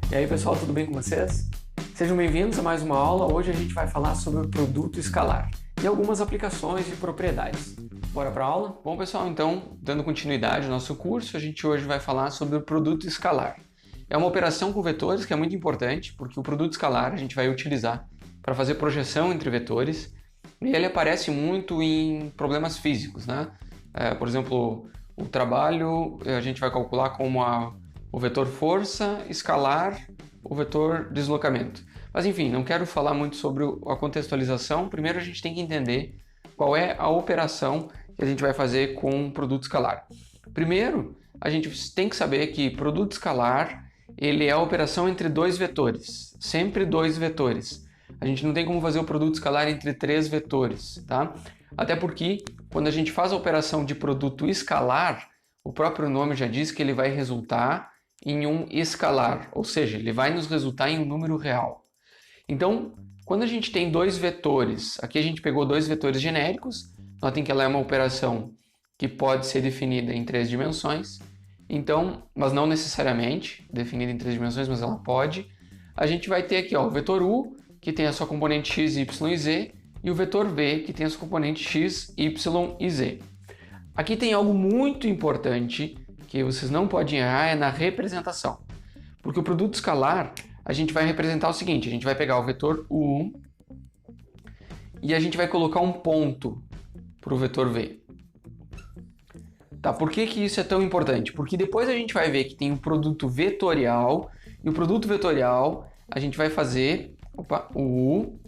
E aí pessoal, tudo bem com vocês? Sejam bem-vindos a mais uma aula. Hoje a gente vai falar sobre o produto escalar e algumas aplicações e propriedades. Bora para a aula? Bom pessoal, então, dando continuidade ao nosso curso, a gente hoje vai falar sobre o produto escalar. É uma operação com vetores que é muito importante, porque o produto escalar a gente vai utilizar para fazer projeção entre vetores e ele aparece muito em problemas físicos, né? Por exemplo, o trabalho a gente vai calcular como o vetor força escalar o vetor deslocamento. Mas enfim, não quero falar muito sobre a contextualização. Primeiro a gente tem que entender qual é a operação que a gente vai fazer com o produto escalar. Primeiro, a gente tem que saber que produto escalar ele é a operação entre dois vetores, sempre dois vetores. A gente não tem como fazer o produto escalar entre três vetores, tá? Até porque quando a gente faz a operação de produto escalar, o próprio nome já diz que ele vai resultar em um escalar, ou seja, ele vai nos resultar em um número real. Então, quando a gente tem dois vetores, aqui a gente pegou dois vetores genéricos, notem que ela é uma operação que pode ser definida em três dimensões, então, mas não necessariamente definida em três dimensões, mas ela pode. A gente vai ter aqui ó, o vetor U, que tem a sua componente x, y e z, e o vetor V, que tem a sua componente x, y e z. Aqui tem algo muito importante que vocês não podem errar, é na representação. Porque o produto escalar, a gente vai representar o seguinte, a gente vai pegar o vetor U e a gente vai colocar um ponto para o vetor V. Tá, por que isso é tão importante? Porque depois a gente vai ver que tem um produto vetorial, e o produto vetorial a gente vai fazer o U.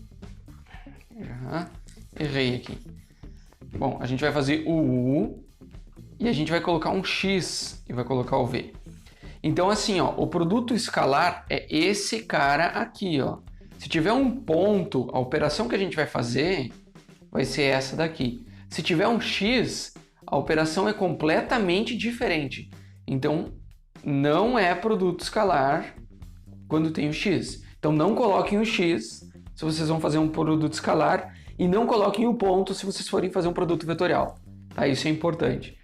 Errei aqui. Bom, a gente vai fazer o U e a gente vai colocar um X e vai colocar o V. Então assim, ó, o produto escalar é esse cara aqui, ó. Se tiver um ponto, a operação que a gente vai fazer vai ser essa daqui. Se tiver um X, a operação é completamente diferente. Então, não é produto escalar quando tem o X. Então, não coloquem o X se vocês vão fazer um produto escalar e não coloquem o ponto se vocês forem fazer um produto vetorial. Tá? Isso é importante.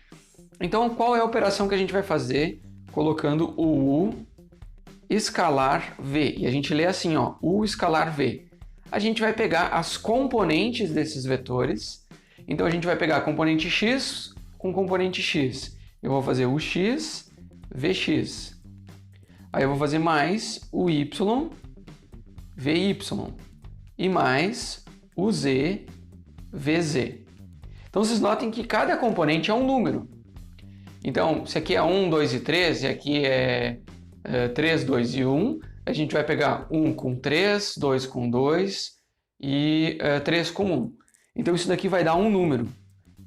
Então, qual é a operação que a gente vai fazer colocando o U escalar V? E a gente lê assim, ó, U escalar V. A gente vai pegar as componentes desses vetores. Então, a gente vai pegar a componente X com componente X. Eu vou fazer o X, Vx. Aí eu vou fazer mais o Y, Vy. E mais o Z, Vz. Então, vocês notem que cada componente é um número. Então, se aqui é 1, 2 e 3, e aqui é 3, 2 e 1, a gente vai pegar 1 com 3, 2 com 2 e 3 com 1. Então, isso daqui vai dar um número.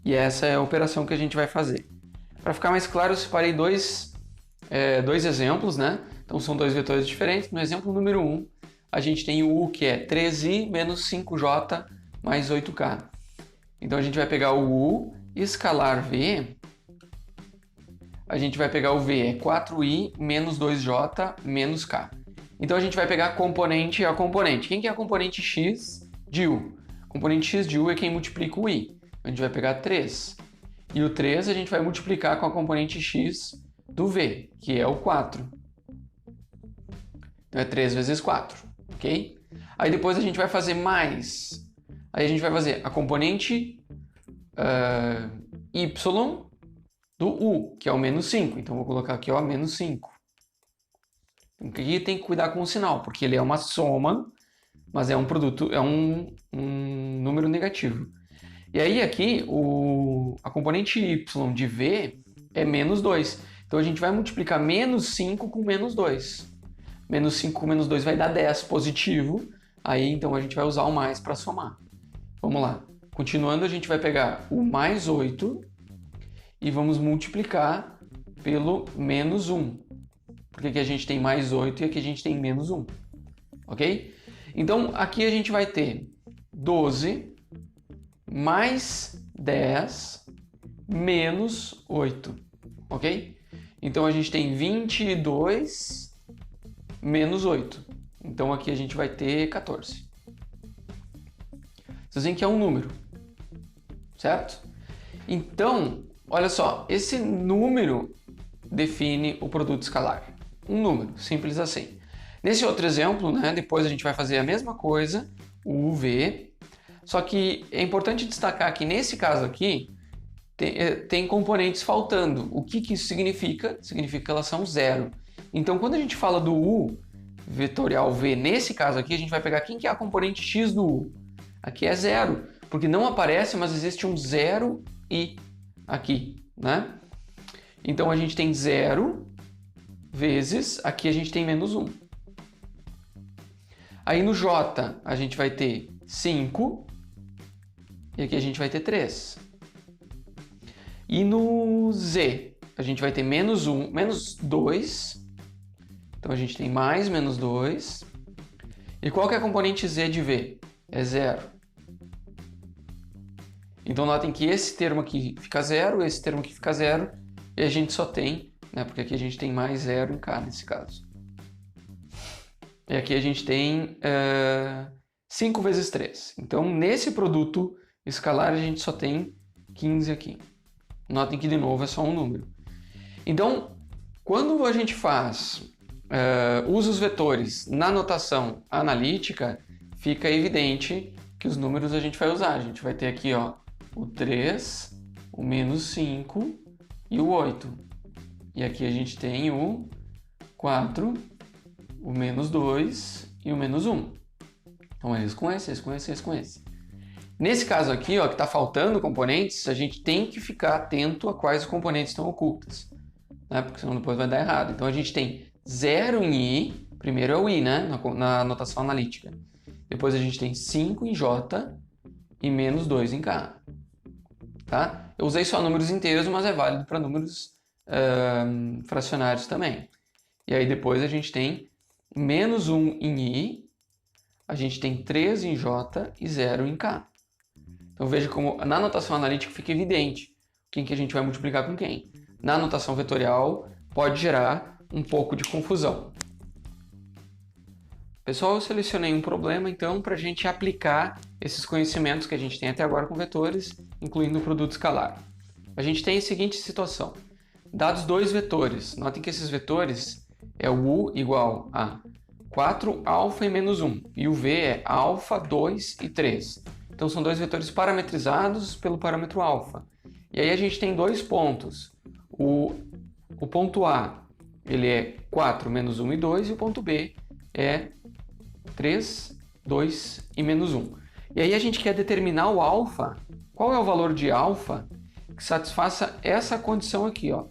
E essa é a operação que a gente vai fazer. Para ficar mais claro, eu separei dois exemplos, né? Então, são dois vetores diferentes. No exemplo número 1, a gente tem o U, que é 3i menos 5j mais 8k. Então, a gente vai pegar o U escalar V. A gente vai pegar o V, é 4i menos 2j menos k. Então, a gente vai pegar componente a componente. Quem que é a componente x de U? A componente x de U é quem multiplica o i. A gente vai pegar 3. E o 3 a gente vai multiplicar com a componente x do V, que é o 4. Então, é 3 vezes 4, ok? Aí depois a gente vai fazer mais. Aí a gente vai fazer a componente y do U, que é o menos 5. Então, vou colocar aqui, ó, menos 5. Aqui tem que cuidar com o sinal, porque ele é uma soma, mas é um produto, é um número negativo. E aí aqui, a componente y de V é menos 2. Então, a gente vai multiplicar menos 5 com menos 2. Menos 5 com menos 2 vai dar 10 positivo. Aí, então, a gente vai usar o mais para somar. Vamos lá. Continuando, a gente vai pegar o mais 8 e vamos multiplicar pelo menos 1. Porque aqui a gente tem mais 8 e aqui a gente tem menos 1. Ok? Então, aqui a gente vai ter 12 mais 10 menos 8. Ok? Então, a gente tem 22 menos 8. Então, aqui a gente vai ter 14. Vocês veem que é um número. Certo? Então, olha só, esse número define o produto escalar. Um número, simples assim. Nesse outro exemplo, né, depois a gente vai fazer a mesma coisa, o UV, só que é importante destacar que nesse caso aqui, tem componentes faltando. O que isso significa? Significa que elas são zero. Então, quando a gente fala do U vetorial V, nesse caso aqui, a gente vai pegar quem que é a componente X do U. Aqui é zero, porque não aparece, mas existe um zero I aqui, né? Então, a gente tem zero vezes, aqui a gente tem menos 1. Aí no J, a gente vai ter 5 e aqui a gente vai ter 3. E no Z, a gente vai ter menos 1, menos 2. Então, a gente tem mais menos 2. E qual que é a componente Z de V? É 0. Então, notem que esse termo aqui fica 0, esse termo aqui fica 0. E a gente só tem, né, porque aqui a gente tem mais 0 em K nesse caso. E aqui a gente tem 5 vezes 3. Então, nesse produto escalar, a gente só tem 15 aqui. Notem que, de novo, é só um número. Então, quando a gente usa os vetores na notação analítica, fica evidente que os números a gente vai usar. A gente vai ter aqui, ó, o 3, o menos 5 e o 8. E aqui a gente tem o 4, o menos 2 e o menos 1. Então, esse com esse, esse com esse, esse com esse. Nesse caso aqui, ó, que está faltando componentes, a gente tem que ficar atento a quais componentes estão ocultas, né? Porque senão depois vai dar errado. Então, a gente tem 0 em I, primeiro é o I, né? Na notação analítica. Depois a gente tem 5 em J e menos 2 em K. Tá? Eu usei só números inteiros, mas é válido para números fracionários também. E aí depois a gente tem menos 1 em I, a gente tem 3 em J e 0 em K. Então veja como na notação analítica fica evidente quem que a gente vai multiplicar com quem. Na notação vetorial pode gerar um pouco de confusão. Pessoal, eu selecionei um problema então para a gente aplicar esses conhecimentos que a gente tem até agora com vetores, incluindo o produto escalar. A gente tem a seguinte situação. Dados dois vetores, notem que esses vetores é o U igual a 4 alfa e menos 1, e o V é alfa, 2 e 3. Então são dois vetores parametrizados pelo parâmetro alfa. E aí a gente tem dois pontos. O ponto A ele é 4, menos 1 e 2, e o ponto B é 3, 2 e menos 1. E aí a gente quer determinar o alfa. Qual é o valor de alfa que satisfaça essa condição aqui, ó?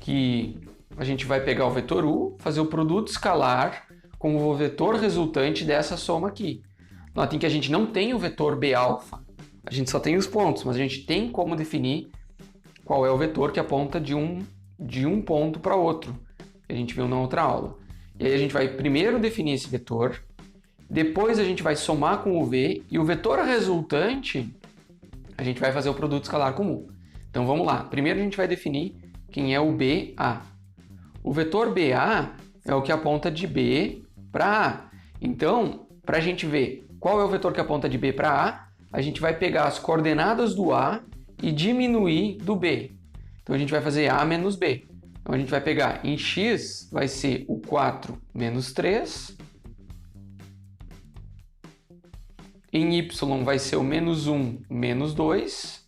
Que a gente vai pegar o vetor U, fazer o produto escalar com o vetor resultante dessa soma aqui. Notem que a gente não tem o vetor B alfa, a gente só tem os pontos, mas a gente tem como definir qual é o vetor que aponta de um ponto para outro, que a gente viu na outra aula. E aí a gente vai primeiro definir esse vetor, depois a gente vai somar com o V, e o vetor resultante a gente vai fazer o produto escalar com U. Então vamos lá, primeiro a gente vai definir quem é o BA. O vetor BA é o que aponta de B para A. Então, para a gente ver qual é o vetor que aponta de B para A gente vai pegar as coordenadas do A e diminuir do B. Então, a gente vai fazer A menos B. Então, a gente vai pegar em X, vai ser o 4 menos 3. Em Y vai ser o menos 1 menos 2.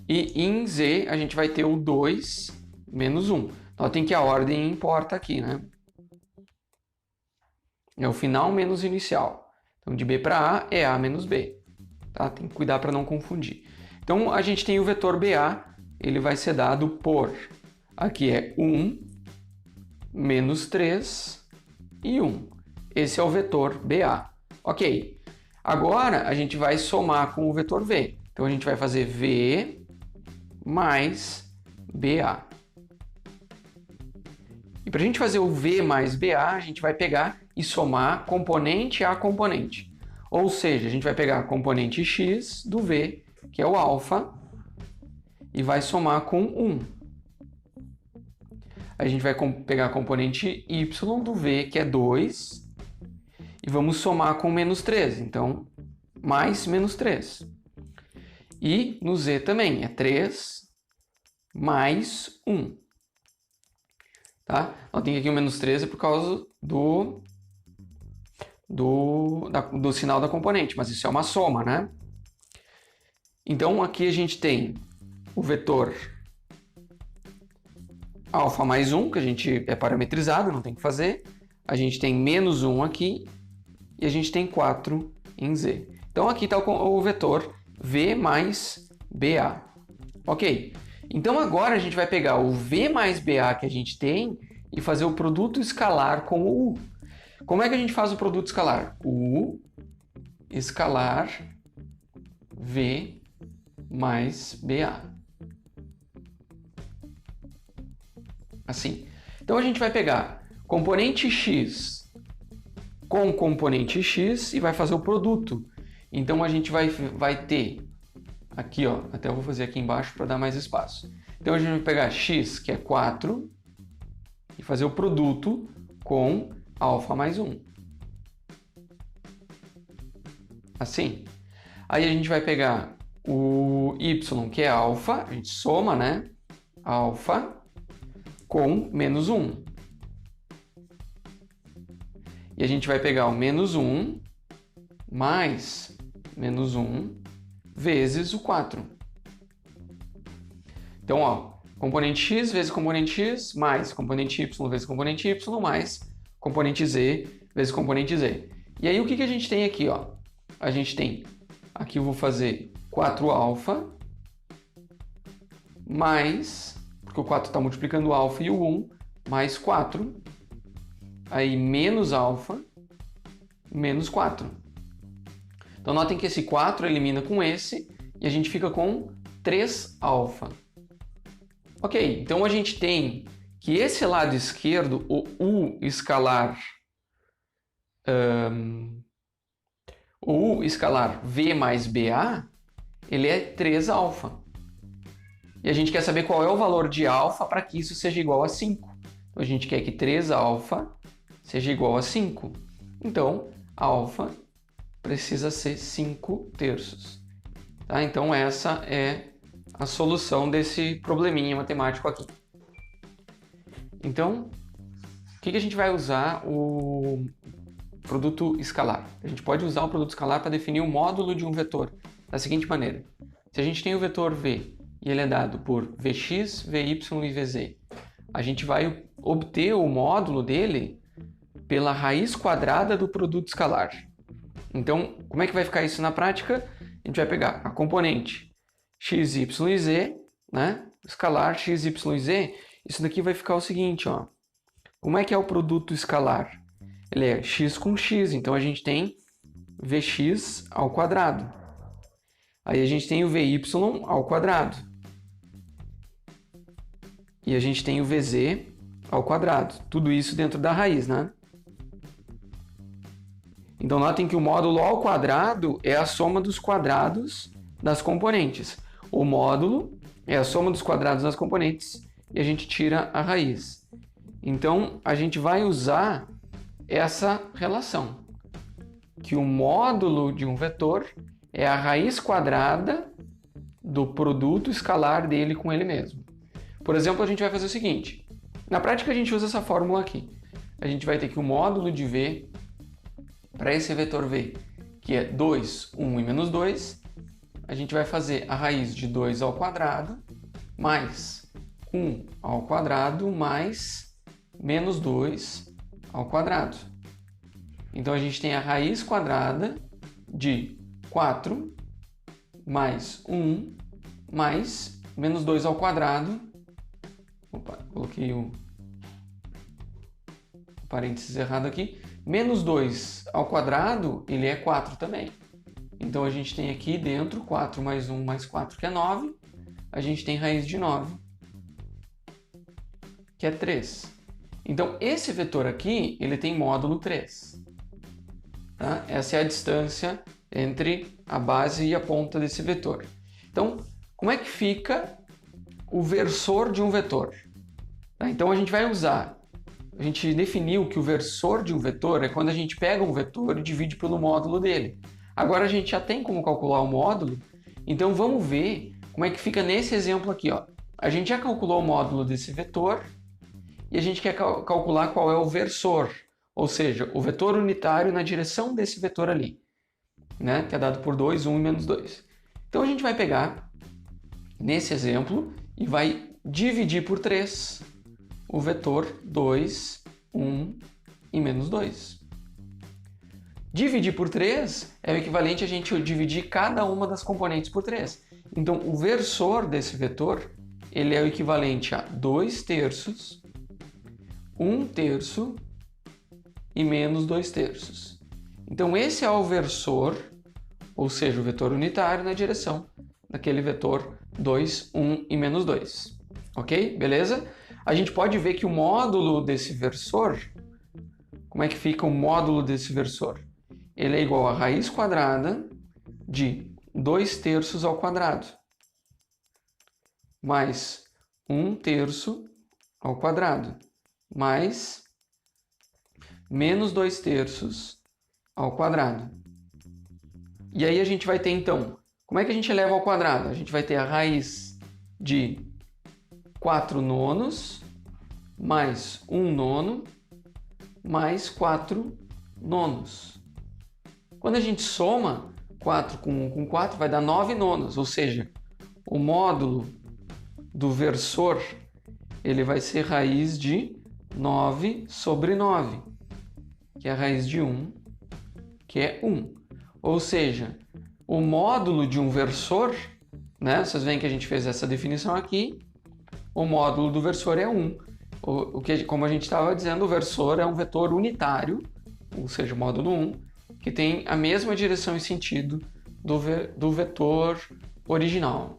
E em Z a gente vai ter o 2 menos 1. Notem que a ordem importa aqui, né? É o final menos o inicial. Então, de B para A é A menos B. Tá? Tem que cuidar para não confundir. Então, a gente tem o vetor BA, ele vai ser dado por... Aqui é 1, menos 3 e 1. Esse é o vetor BA. Ok. Agora, a gente vai somar com o vetor V. Então, a gente vai fazer V mais BA. E para a gente fazer o V mais BA, a gente vai pegar e somar componente a componente. Ou seja, a gente vai pegar a componente X do V, que é o alfa, e vai somar com 1. A gente vai pegar a componente Y do V, que é 2, e vamos somar com menos 3. Então, mais menos 3. E no Z também, é 3 mais 1. tá? Notem que aqui o menos 13 é por causa do sinal da componente, mas isso é uma soma, né? Então, aqui a gente tem o vetor alfa mais 1, que a gente é parametrizado, não tem que fazer. A gente tem menos 1 aqui e a gente tem 4 em z. Então, aqui está o vetor v mais ba. Ok? Então, agora a gente vai pegar o v mais ba que a gente tem e fazer o produto escalar com o u. Como é que a gente faz o produto escalar? U escalar v mais ba. Assim. Então, a gente vai pegar componente x com componente x e vai fazer o produto. Então, a gente vai ter aqui, ó, até eu vou fazer aqui embaixo para dar mais espaço. Então, a gente vai pegar x, que é 4, e fazer o produto com alfa mais 1. Assim. Aí, a gente vai pegar o y, que é alfa, a gente soma, né? Alfa com menos 1. E a gente vai pegar o menos 1 mais menos 1 vezes o 4. Então, ó, componente x vezes componente x mais componente y vezes componente y mais componente z vezes componente z. E aí, o que a gente tem aqui, ó? A gente tem, aqui eu vou fazer 4 alfa mais, porque o 4 está multiplicando o alfa e o 1, mais 4, aí menos alfa, menos 4. Então, notem que esse 4 elimina com esse e a gente fica com 3 alfa. Ok, então a gente tem que esse lado esquerdo, o u escalar v mais ba, ele é 3 alfa. E a gente quer saber qual é o valor de alfa para que isso seja igual a 5. Então, a gente quer que 3 alfa seja igual a 5. Então, alfa precisa ser 5 terços. Tá? Então, essa é a solução desse probleminha matemático aqui. Então, o que a gente vai usar o produto escalar? A gente pode usar o produto escalar para definir o módulo de um vetor da seguinte maneira. Se a gente tem o vetor v e ele é dado por vx, vy e vz, a gente vai obter o módulo dele pela raiz quadrada do produto escalar. Então, como é que vai ficar isso na prática? A gente vai pegar a componente x, y e z, né? Escalar x, y e z. Isso daqui vai ficar o seguinte, ó. Como é que é o produto escalar? Ele é x com x, então a gente tem vx ao quadrado. Aí a gente tem o vy ao quadrado. E a gente tem o vz ao quadrado. Tudo isso dentro da raiz, né? Então, notem que o módulo ao quadrado é a soma dos quadrados das componentes. O módulo é a soma dos quadrados das componentes e a gente tira a raiz. Então, a gente vai usar essa relação, que o módulo de um vetor é a raiz quadrada do produto escalar dele com ele mesmo. Por exemplo, a gente vai fazer o seguinte. Na prática, a gente usa essa fórmula aqui. A gente vai ter que o módulo de v para esse vetor v, que é 2, 1 e menos 2, a gente vai fazer a raiz de 2 ao quadrado mais 1 ao quadrado mais menos 2 ao quadrado. Então, a gente tem a raiz quadrada de 4 mais 1 mais menos 2 ao quadrado. Opa, coloquei o parênteses errado aqui. Menos 2 ao quadrado, ele é 4 também. Então, a gente tem aqui dentro 4 mais 1 mais 4, que é 9. A gente tem raiz de 9, que é 3. Então, esse vetor aqui, ele tem módulo 3. Tá? Essa é a distância entre a base e a ponta desse vetor. Então, como é que fica o versor de um vetor? Tá? Então, a gente vai usar... A gente definiu que o versor de um vetor é quando a gente pega um vetor e divide pelo módulo dele. Agora a gente já tem como calcular o módulo, então vamos ver como é que fica nesse exemplo aqui, ó. A gente já calculou o módulo desse vetor e a gente quer calcular qual é o versor, ou seja, o vetor unitário na direção desse vetor ali, né? Que é dado por 2, 1 e menos 2. Então a gente vai pegar, nesse exemplo, e vai dividir por 3 o vetor 2, 1 e menos 2. Dividir por 3 é o equivalente a gente dividir cada uma das componentes por 3. Então, o versor desse vetor, ele é o equivalente a 2 terços, 1 terço e menos 2 terços. Então, esse é o versor, ou seja, o vetor unitário na direção daquele vetor 2, 1 e menos 2. Ok? Beleza? A gente pode ver que o módulo desse versor, como é que fica o módulo desse versor? Ele é igual a raiz quadrada de 2 terços ao quadrado, mais 1 terço ao quadrado, mais menos 2 terços ao quadrado. E aí a gente vai ter, então, como é que a gente eleva ao quadrado? A gente vai ter a raiz de 4 nonos, mais 1 nono, mais 4 nonos. Quando a gente soma 4 com 1 com 4, vai dar 9 nonos, ou seja, o módulo do versor ele vai ser raiz de 9 sobre 9, que é a raiz de 1, que é 1. Ou seja, o módulo de um versor, né? Vocês veem que a gente fez essa definição aqui, o módulo do versor é 1. Como a gente estava dizendo, o versor é um vetor unitário, ou seja, o módulo 1, que tem a mesma direção e sentido do vetor original.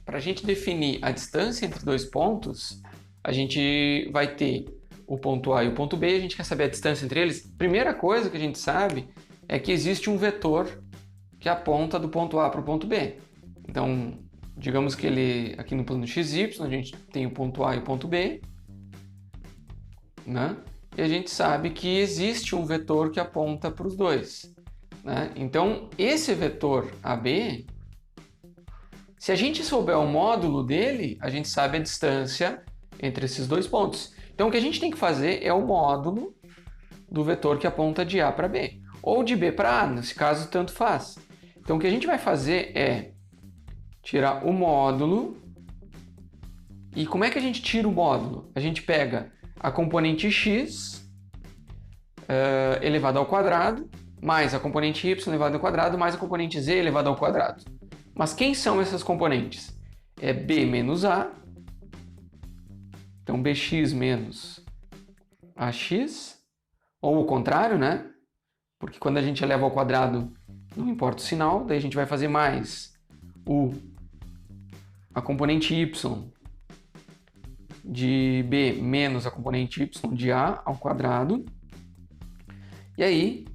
Para a gente definir a distância entre dois pontos, a gente vai ter o ponto A e o ponto B, a gente quer saber a distância entre eles. Primeira coisa que a gente sabe é que existe um vetor que aponta do ponto A para o ponto B. Então, digamos que ele, aqui no plano XY, a gente tem o ponto A e o ponto B, né? E a gente sabe que existe um vetor que aponta para os dois, né? Então, esse vetor AB, se a gente souber o módulo dele, a gente sabe a distância entre esses dois pontos. Então, o que a gente tem que fazer é o módulo do vetor que aponta de A para B, ou de B para A, nesse caso, tanto faz. Então, o que a gente vai fazer é tirar o módulo. E como é que a gente tira o módulo? A gente pega a componente x elevado ao quadrado, mais a componente y elevado ao quadrado, mais a componente z elevado ao quadrado. Mas quem são essas componentes? É b menos a, então bx menos ax, ou o contrário, né? Porque quando a gente eleva ao quadrado, não importa o sinal, daí a gente vai fazer mais a componente y de b menos a componente y de a ao quadrado, e aí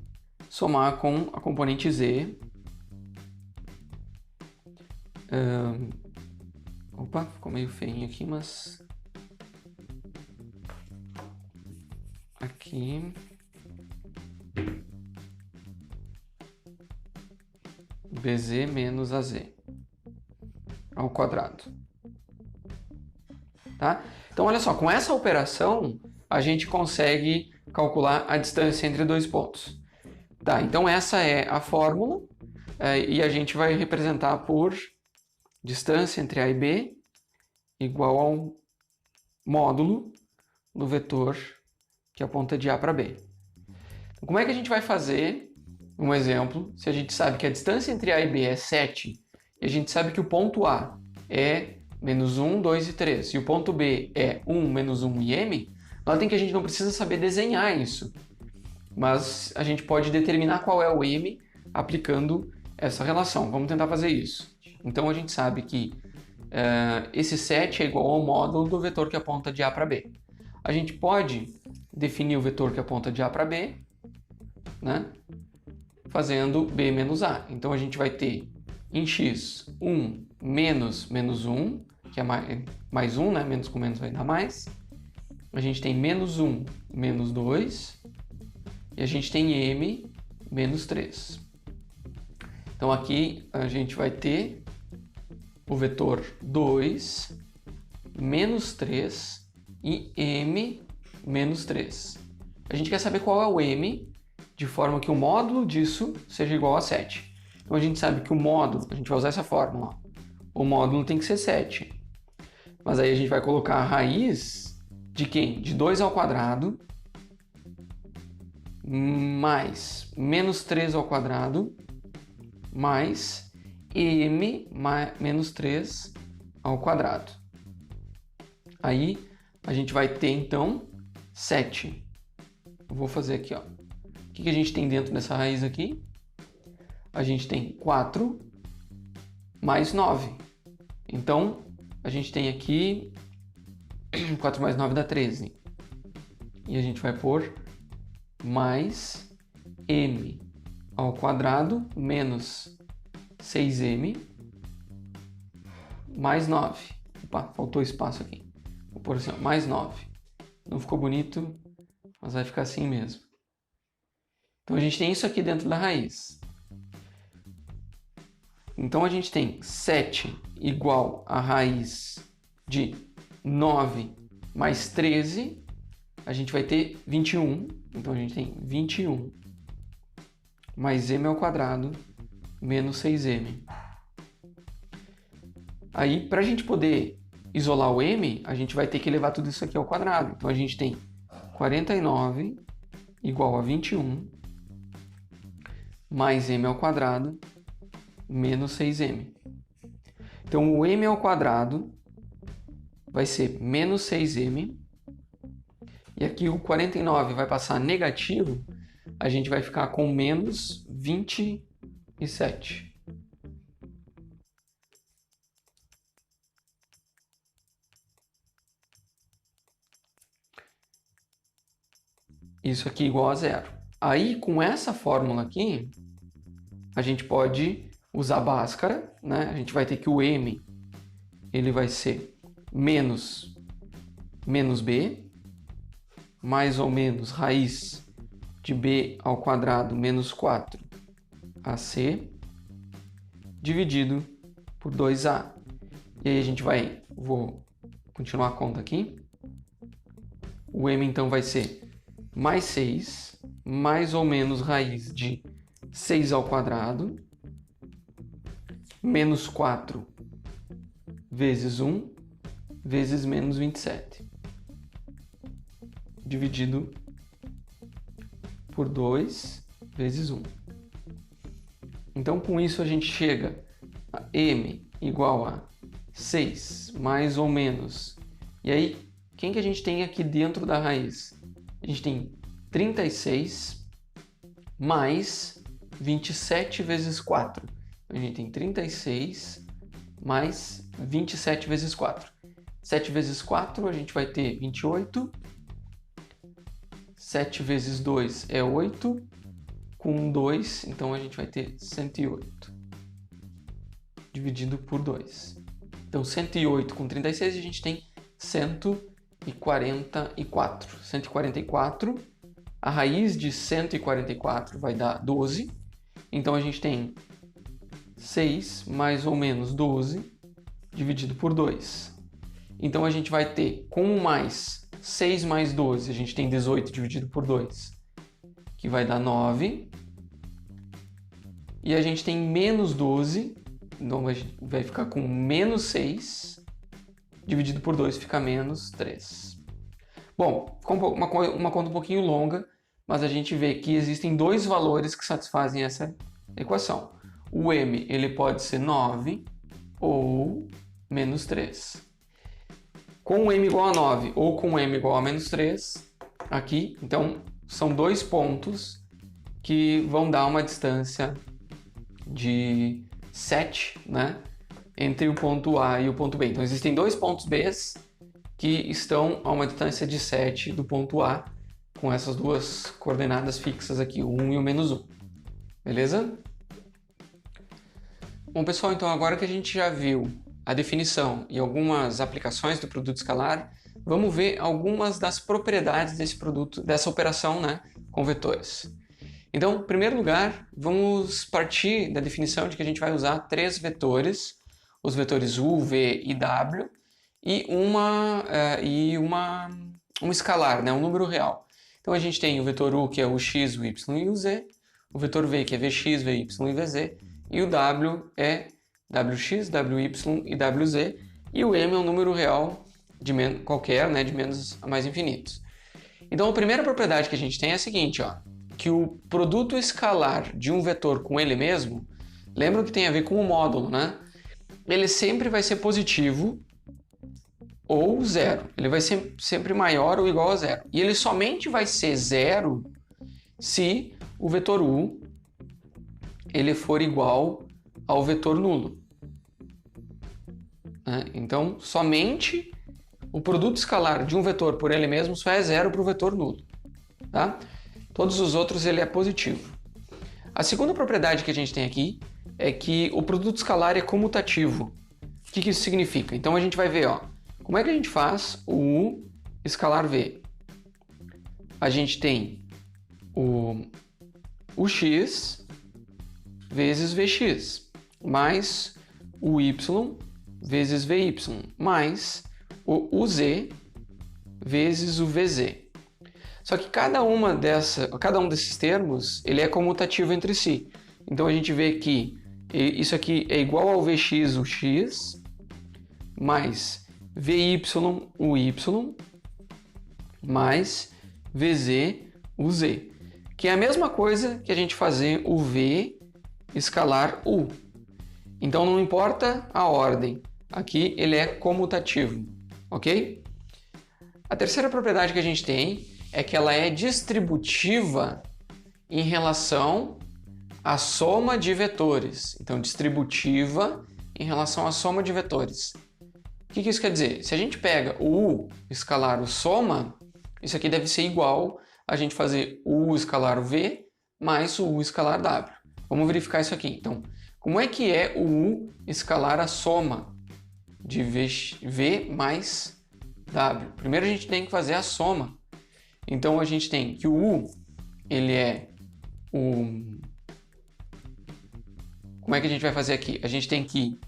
somar com a componente z. Opa, ficou meio feinho aqui, mas aqui bz menos az ao quadrado. Tá? Então, olha só, com essa operação, a gente consegue calcular a distância entre dois pontos. Tá, então essa é a fórmula, e a gente vai representar por distância entre A e B igual ao módulo do vetor que aponta de A para B. Então, como é que a gente vai fazer um exemplo se a gente sabe que a distância entre A e B é 7 e a gente sabe que o ponto A é menos 1, 2 e 3, e o ponto B é 1, menos 1 e m, notem que a gente não precisa saber desenhar isso, mas a gente pode determinar qual é o m aplicando essa relação. Vamos tentar fazer isso. Então a gente sabe que esse 7 é igual ao módulo do vetor que aponta de A para B. A gente pode definir o vetor que aponta de A para B, né, fazendo B menos A. Então a gente vai ter em x 1 menos menos 1, que é mais 1, né? Menos com menos vai dar mais. A gente tem menos 1, menos 2. E a gente tem m menos 3. Então aqui a gente vai ter o vetor 2 menos 3 e m menos 3. A gente quer saber qual é o m, de forma que o módulo disso seja igual a 7. Então a gente sabe que o módulo, a gente vai usar essa fórmula, ó. O módulo tem que ser 7. Mas aí a gente vai colocar a raiz de quem? De 2 ao quadrado mais menos 3 ao quadrado mais m menos 3 ao quadrado. Aí a gente vai ter então 7. Eu vou fazer aqui, ó. O que a gente tem dentro dessa raiz aqui? A gente tem 4 mais 9. Então, a gente tem aqui 4 mais 9 dá 13. E a gente vai pôr mais m ao quadrado menos 6m mais 9. Opa, faltou espaço aqui. Vou pôr assim, ó, mais 9. Não ficou bonito, mas vai ficar assim mesmo. Então a gente tem isso aqui dentro da raiz. Então a gente tem 7 igual a raiz de 9 mais 13, a gente vai ter 21. Então a gente tem 21 mais m ao quadrado menos 6m. Aí, para a gente poder isolar o m, a gente vai ter que levar tudo isso aqui ao quadrado. Então a gente tem 49 igual a 21 mais m ao quadrado menos 6m. Então o m ao quadrado vai ser menos 6m. E aqui o 49 vai passar negativo, a gente vai ficar com menos 27. Isso aqui igual a zero. Aí, com essa fórmula aqui, a gente pode usar Bhaskara, né? A gente vai ter que o m ele vai ser menos b, mais ou menos raiz de b ao quadrado menos 4 ac, dividido por 2a. E aí a gente vai, vou continuar a conta aqui. O m então vai ser mais 6, mais ou menos raiz de 6 ao quadrado, menos 4 vezes 1, vezes menos 27. Dividido por 2 vezes 1. Então, com isso, a gente chega a m igual a 6, mais ou menos. E aí, quem que a gente tem aqui dentro da raiz? A gente tem 36 mais 27 vezes 4. Então, a gente tem 36 mais 27 vezes 4. 7 vezes 4, a gente vai ter 28. 7 vezes 2 é 8. Com 2, então a gente vai ter 108. Dividido por 2. Então, 108 com 36, a gente tem 144. 144. A raiz de 144 vai dar 12. Então, a gente tem 6 mais ou menos 12 dividido por 2. Então, a gente vai ter, como mais 6 mais 12, a gente tem 18 dividido por 2, que vai dar 9. E a gente tem menos 12, então a gente vai ficar com menos 6, dividido por 2 fica menos 3. Bom, ficou uma conta um pouquinho longa, mas a gente vê que existem dois valores que satisfazem essa equação. O m ele pode ser 9 ou menos 3. Com o m igual a 9 ou com o m igual a menos 3, aqui, então, são dois pontos que vão dar uma distância de 7, né, entre o ponto A e o ponto B. Então, existem dois pontos B que estão a uma distância de 7 do ponto A, com essas duas coordenadas fixas aqui, o 1 e o menos 1. Beleza? Bom, pessoal, então agora que a gente já viu a definição e algumas aplicações do produto escalar, vamos ver algumas das propriedades desse produto, dessa operação, né, com vetores. Então, em primeiro lugar, vamos partir da definição de que a gente vai usar três vetores, os vetores u, v e w, um escalar, né? Um número real. Então a gente tem o vetor u, que é o x, o y e o z, o vetor v, que é vx, vy e vz, e o w é wx, wy e wz, e o m é um número real de qualquer, né? De menos a mais infinitos. Então a primeira propriedade que a gente tem é a seguinte, ó, que o produto escalar de um vetor com ele mesmo, lembra que tem a ver com o módulo, né? Ele sempre vai ser positivo ou zero. Ele vai ser sempre maior ou igual a zero. E ele somente vai ser zero se o vetor u ele for igual ao vetor nulo. Então, somente o produto escalar de um vetor por ele mesmo só é zero para o vetor nulo. Tá? Todos os outros ele é positivo. A segunda propriedade que a gente tem aqui é que o produto escalar é comutativo. O que isso significa? Então a gente vai ver, ó, como é que a gente faz o u escalar v. A gente tem o x vezes vx, mais o y vezes vy, mais o uz vezes o vz. Só que cada um desses termos ele é comutativo entre si. Então a gente vê que isso aqui é igual ao vx, o x, mais vy, o y, mais vz, o z. Que é a mesma coisa que a gente fazer o v escalar u. Então não importa a ordem, aqui ele é comutativo, ok? A terceira propriedade que a gente tem é que ela é distributiva em relação à soma de vetores. Então, distributiva em relação à soma de vetores. O que isso quer dizer? Se a gente pega o u escalar o soma, isso aqui deve ser igual a gente fazer o u escalar o v mais o u escalar w. Vamos verificar isso aqui. Então, como é que é o u escalar a soma de v mais w? Primeiro a gente tem que fazer a soma. Então a gente tem que o u, ele é o... Como é que a gente vai fazer aqui? A gente tem que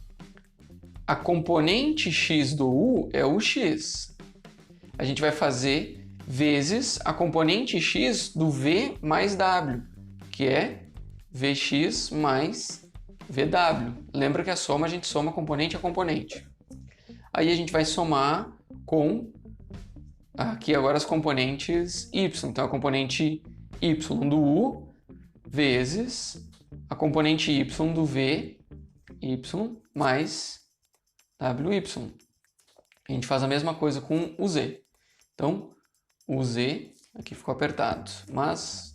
a componente x do u é o x. A gente vai fazer vezes a componente x do v mais w, que é vx mais vw. Lembra que a soma a gente soma componente a componente. Aí a gente vai somar com aqui agora as componentes y. Então a componente y do u vezes a componente y do v y mais wy. A gente faz a mesma coisa com o z. Então o z aqui ficou apertado, mas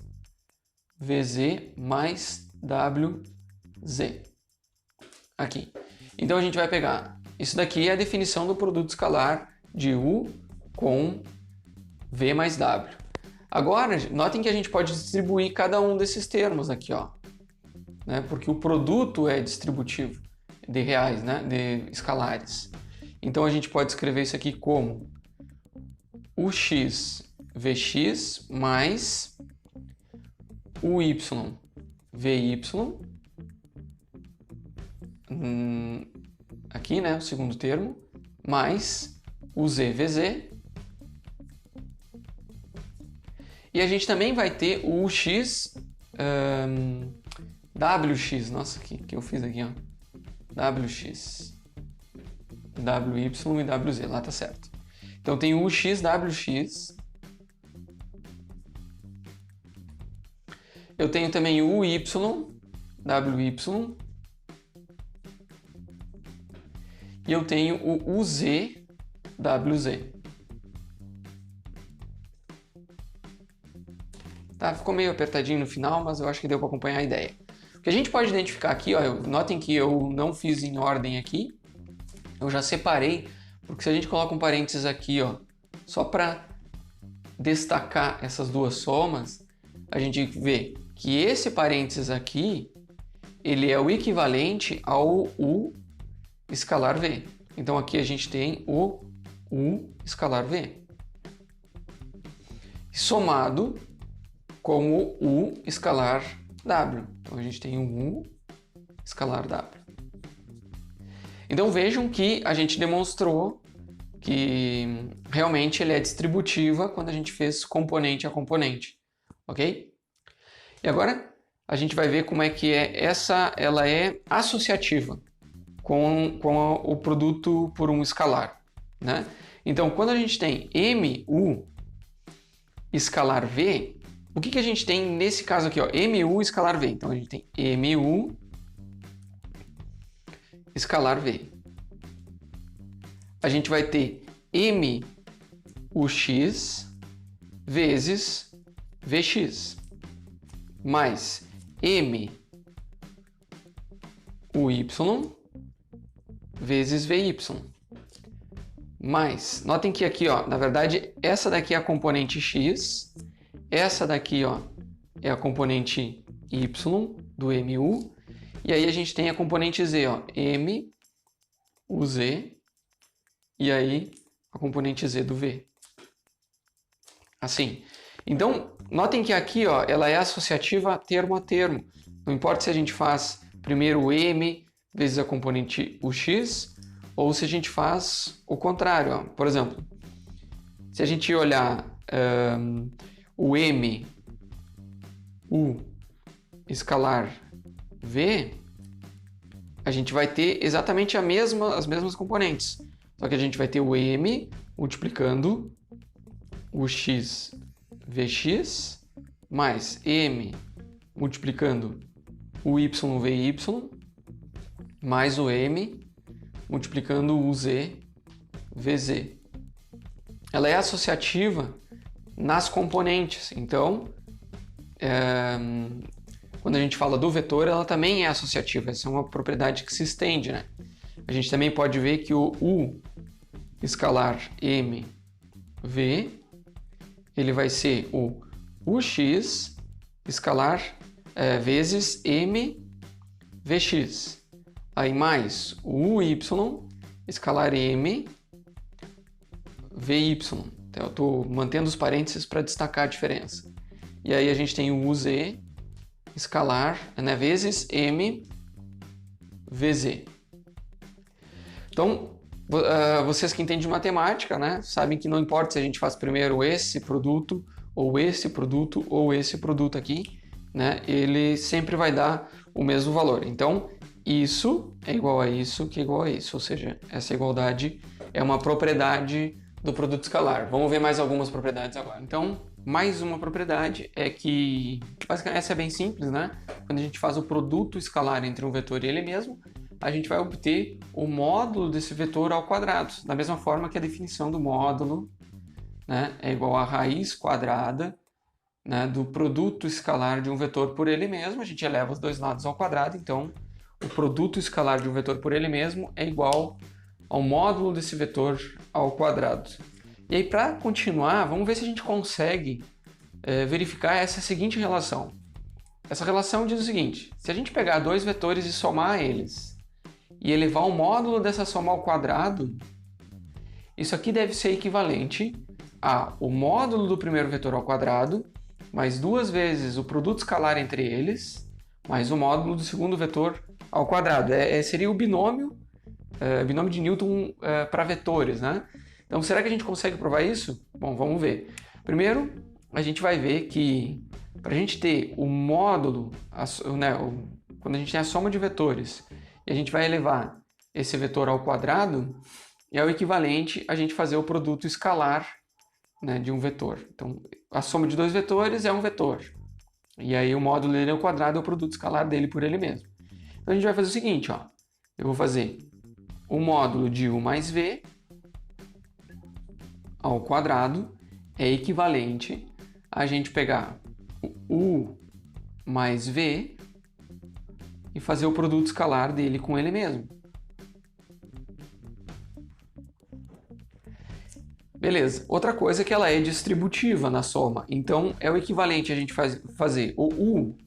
vz mais wz aqui. Então a gente vai pegar isso daqui é a definição do produto escalar de u com v mais w. Agora, notem que a gente pode distribuir cada um desses termos aqui, ó, né? Porque o produto é distributivo de reais, né? De escalares. Então a gente pode escrever isso aqui como ux vx mais o y vy, aqui, né? O segundo termo, mais o z vz. E a gente também vai ter o x wx, nossa, que eu fiz aqui, ó, wx, wy e wz, lá tá certo. Então tem o x wx, eu tenho também o y wy, e eu tenho o uz wz. Tá, ficou meio apertadinho no final, mas eu acho que deu para acompanhar a ideia. O que a gente pode identificar aqui, ó, notem que eu não fiz em ordem aqui, eu já separei, porque se a gente coloca um parênteses aqui, ó, só para destacar essas duas somas, a gente vê que esse parênteses aqui, ele é o equivalente ao u escalar v. Então aqui a gente tem o u escalar v. Somado com o u escalar w. Então a gente tem o u escalar w. Então vejam que a gente demonstrou que realmente ele é distributiva quando a gente fez componente a componente, ok? E agora a gente vai ver como é que ela é associativa com o produto por um escalar, né? Então, quando a gente tem MU escalar V, o que a gente tem nesse caso aqui, ó? MU escalar V. Então, a gente tem MU escalar V. A gente vai ter MUX vezes VX, mais MUY vezes VY. Mas, notem que aqui, ó, na verdade, essa daqui é a componente X, essa daqui, ó, é a componente Y do MU, e aí a gente tem a componente Z, ó, M, o Z, e aí a componente Z do V. Assim. Então, notem que aqui, ó, ela é associativa termo a termo. Não importa se a gente faz primeiro o M vezes a componente UX, ou se a gente faz o contrário. Ó. Por exemplo, se a gente olhar o M, U escalar V, a gente vai ter exatamente as mesmas componentes. Só que a gente vai ter o M multiplicando o X VX, mais M multiplicando o Y VY, mais o M multiplicando o Z VZ. Ela é associativa nas componentes. Então, quando a gente fala do vetor, ela também é associativa. Essa é uma propriedade que se estende, né? A gente também pode ver que o U escalar M V, ele vai ser o UX escalar vezes M VX. Aí mais o UY escalar M VY. Então, eu estou mantendo os parênteses para destacar a diferença. E aí a gente tem o UZ escalar, né, vezes M VZ. Então, vocês que entendem de matemática, né, sabem que não importa se a gente faz primeiro esse produto, ou esse produto, ou esse produto aqui, né, ele sempre vai dar o mesmo valor. Então, isso é igual a isso, que é igual a isso. Ou seja, essa igualdade é uma propriedade do produto escalar. Vamos ver mais algumas propriedades agora. Então, mais uma propriedade é que, basicamente, essa é bem simples, né? Quando a gente faz o produto escalar entre um vetor e ele mesmo, a gente vai obter o módulo desse vetor ao quadrado, da mesma forma que a definição do módulo, né, é igual a raiz quadrada, né, do produto escalar de um vetor por ele mesmo. A gente eleva os dois lados ao quadrado, então o produto escalar de um vetor por ele mesmo é igual ao módulo desse vetor ao quadrado. E aí, para continuar, vamos ver se a gente consegue verificar essa seguinte relação. Essa relação diz o seguinte: se a gente pegar dois vetores e somar eles, e elevar o módulo dessa soma ao quadrado, isso aqui deve ser equivalente a o módulo do primeiro vetor ao quadrado, mais duas vezes o produto escalar entre eles, mais o módulo do segundo vetor ao quadrado. Seria o binômio de Newton para vetores, né? Então, será que a gente consegue provar isso? Bom, vamos ver. Primeiro, a gente vai ver que para a gente ter o módulo, quando a gente tem a soma de vetores, e a gente vai elevar esse vetor ao quadrado, é o equivalente a gente fazer o produto escalar, né, de um vetor. Então, a soma de dois vetores é um vetor. E aí o módulo dele ao quadrado é o produto escalar dele por ele mesmo. Então, a gente vai fazer o seguinte, ó. Eu vou fazer o módulo de U mais V ao quadrado é equivalente a gente pegar o U mais V e fazer o produto escalar dele com ele mesmo. Beleza. Outra coisa é que ela é distributiva na soma. Então, é o equivalente a gente fazer o U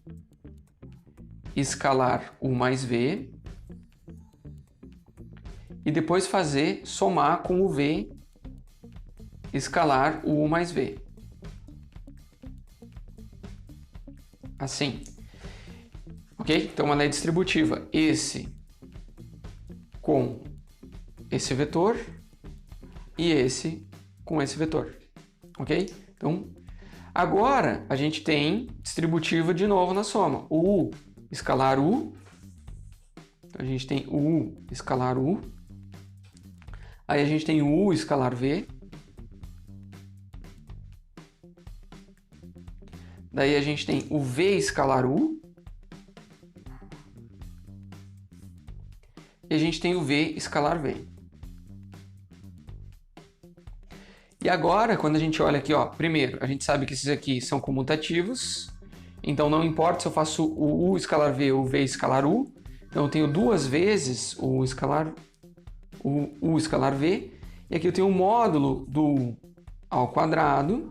escalar U mais V e depois somar com o V escalar o U mais V. Assim. Ok? Então, ela é distributiva. Esse com esse vetor e esse com esse vetor, ok? Então, agora a gente tem distributiva de novo na soma. O U escalar U, a gente tem o U escalar U, aí a gente tem o U escalar V, daí a gente tem o V escalar U, e a gente tem o V escalar V. E agora, quando a gente olha aqui, ó, primeiro, a gente sabe que esses aqui são comutativos, então não importa se eu faço o U escalar V ou o V escalar U, então eu tenho duas vezes o U escalar V, e aqui eu tenho o módulo do U ao quadrado,